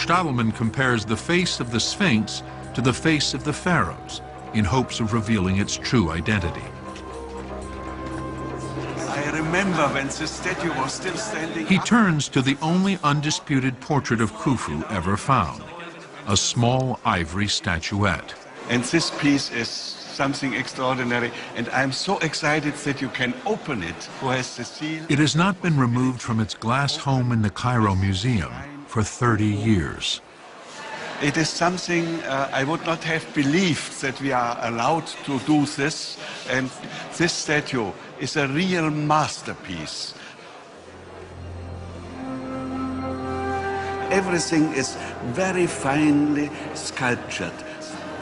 Stadelman compares the face of the Sphinx to the face of the pharaohs in hopes of revealing its true identity. I remember when the statue was still standing. He turns to the only undisputed portrait of Khufu ever found, a small ivory statuette. And this piece is something extraordinary, and I'm so excited that you can open it, who has the seal. It has not been removed from its glass home in the Cairo Museum for 30 years. It is something I would not have believed that we are allowed to do this, and this statue is a real masterpiece. Everything is very finely sculptured,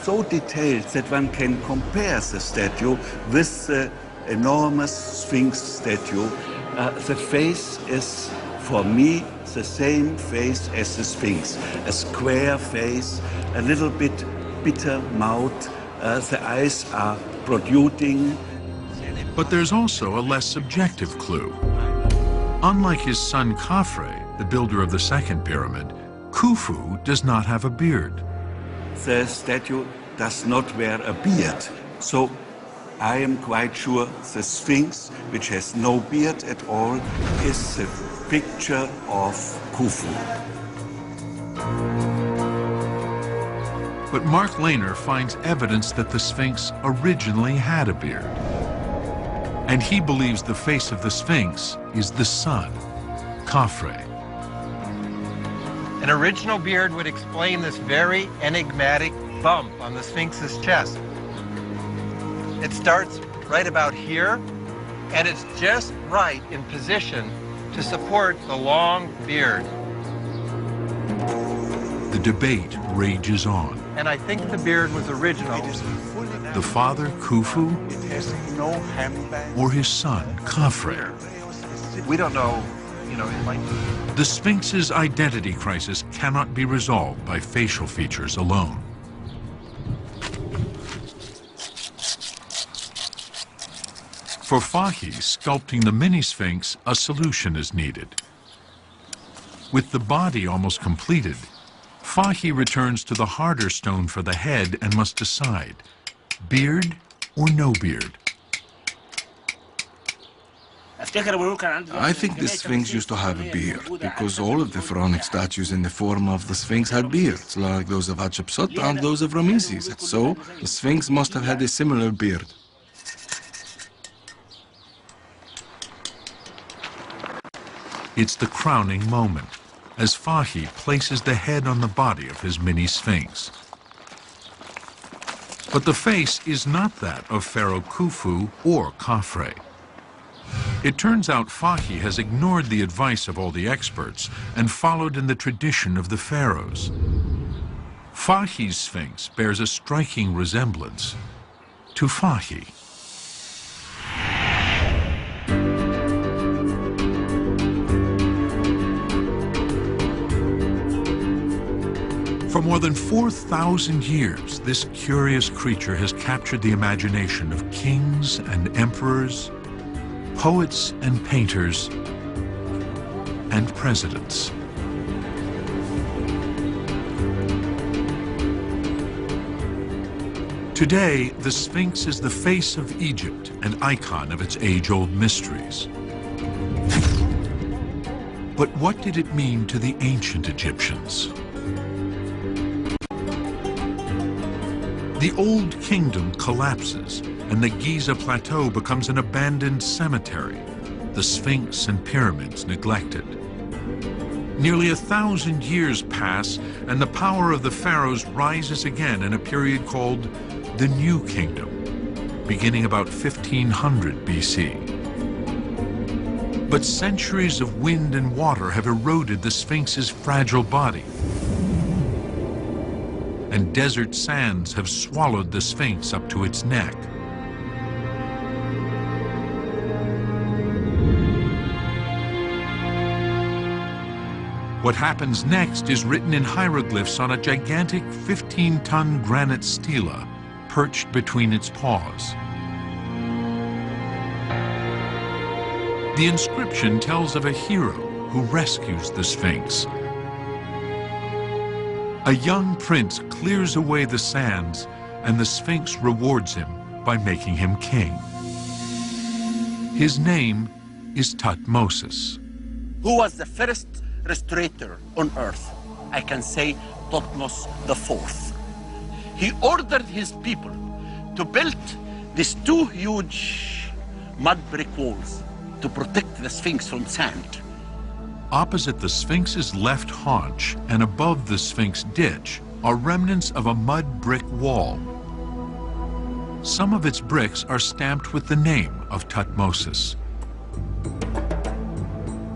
so detailed that one can compare the statue with the enormous Sphinx statue. The face is, for me, the same face as the Sphinx. A square face, a little bit bitter mouth, the eyes are protruding. But there's also a less subjective clue. Unlike his son Khafre, the builder of the second pyramid, Khufu does not have a beard. The statue does not wear a beard, so I am quite sure the Sphinx, which has no beard at all, is the picture of Khufu. But Mark Lehner finds evidence that the Sphinx originally had a beard. And he believes the face of the Sphinx is the son, Khafre. An original beard would explain this very enigmatic bump on the Sphinx's chest. It starts right about here, and it's just right in position to support the long beard. The debate rages on. And I think the beard was original. The father, Khufu, It has no hemband. or his son, Khafre? We don't know, it might be. The Sphinx's identity crisis cannot be resolved by facial features alone. For Fahy, sculpting the mini-Sphinx, a solution is needed. With the body almost completed, Fahy returns to the harder stone for the head and must decide, beard or no beard? I think the Sphinx used to have a beard, because all of the pharaonic statues in the form of the Sphinx had beards, like those of Hatshepsut and those of Ramesses. So, the Sphinx must have had a similar beard. It's the crowning moment, as Fahy places the head on the body of his mini-Sphinx. But the face is not that of Pharaoh Khufu or Khafre. It turns out Fahy has ignored the advice of all the experts and followed in the tradition of the pharaohs. Fahy's Sphinx bears a striking resemblance to Fahy. For more than 4,000 years, this curious creature has captured the imagination of kings and emperors, poets and painters, and presidents. Today, the Sphinx is the face of Egypt, an icon of its age-old mysteries. But what did it mean to the ancient Egyptians? The Old Kingdom collapses, and the Giza Plateau becomes an abandoned cemetery, the Sphinx and pyramids neglected. Nearly 1,000 years pass, and the power of the pharaohs rises again in a period called the New Kingdom, beginning about 1500 BC. But centuries of wind and water have eroded the Sphinx's fragile body, and desert sands have swallowed the Sphinx up to its neck. What happens next is written in hieroglyphs on a gigantic 15-ton granite stela perched between its paws. The inscription tells of a hero who rescues the Sphinx. A young prince clears away the sands, and the Sphinx rewards him by making him king. His name is Thutmose. Who was the first restorator on earth? I can say Thutmose IV. He ordered his people to build these two huge mud brick walls to protect the Sphinx from sand. Opposite the Sphinx's left haunch and above the Sphinx ditch are remnants of a mud brick wall. Some of its bricks are stamped with the name of Thutmose.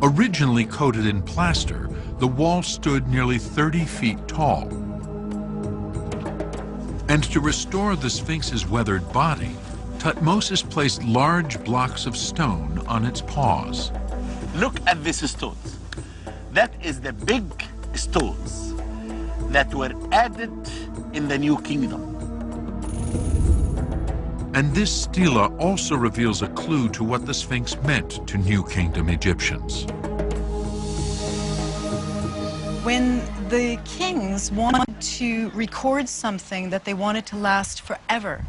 Originally coated in plaster, the wall stood nearly 30 feet tall. And to restore the Sphinx's weathered body, Thutmose placed large blocks of stone on its paws. Look at these stones. That is the big stones that were added in the New Kingdom. And this stela also reveals a clue to what the Sphinx meant to New Kingdom Egyptians. When the kings wanted to record something that they wanted to last forever,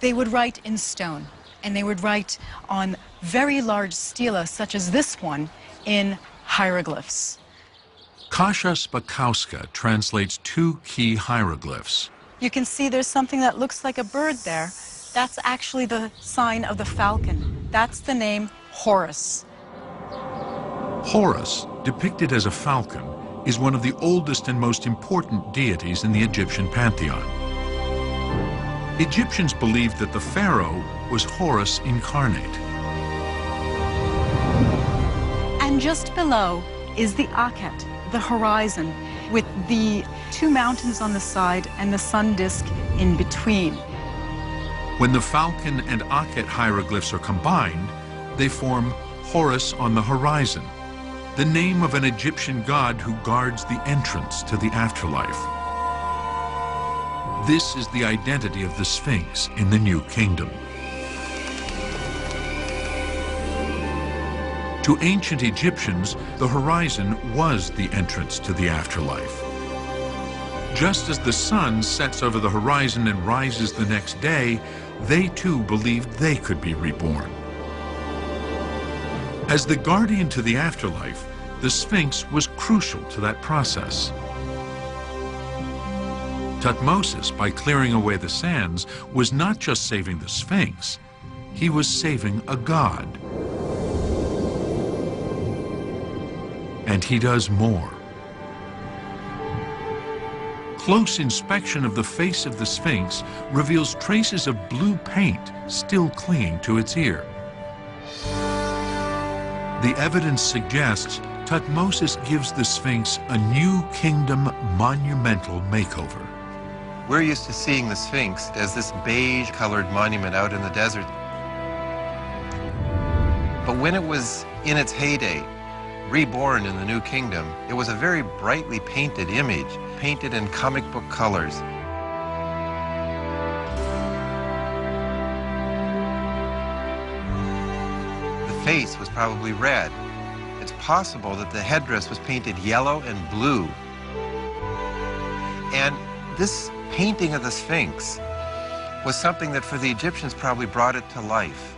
they would write in stone, and they would write on very large stela, such as this one, in hieroglyphs. Kasia Spakowska translates two key hieroglyphs. You can see there's something that looks like a bird there. That's actually the sign of the falcon. That's the name Horus. Horus, depicted as a falcon, is one of the oldest and most important deities in the Egyptian pantheon. Egyptians believed that the pharaoh was Horus incarnate. And just below is the Akhet, the horizon, with the two mountains on the side and the sun disk in between. When the falcon and Akhet hieroglyphs are combined, they form Horus on the horizon, the name of an Egyptian god who guards the entrance to the afterlife. This is the identity of the Sphinx in the New Kingdom. To ancient Egyptians, the horizon was the entrance to the afterlife. Just as the sun sets over the horizon and rises the next day, they too believed they could be reborn. As the guardian to the afterlife, the Sphinx was crucial to that process. Thutmose, by clearing away the sands, was not just saving the Sphinx, he was saving a god. And he does more. Close inspection of the face of the Sphinx reveals traces of blue paint still clinging to its ear. The evidence suggests Thutmose gives the Sphinx a New Kingdom monumental makeover. We're used to seeing the Sphinx as this beige-colored monument out in the desert. But when it was in its heyday, reborn in the New Kingdom, it was a very brightly painted image, painted in comic book colors. The face was probably red. It's possible that the headdress was painted yellow and blue. And this painting of the Sphinx was something that for the Egyptians probably brought it to life.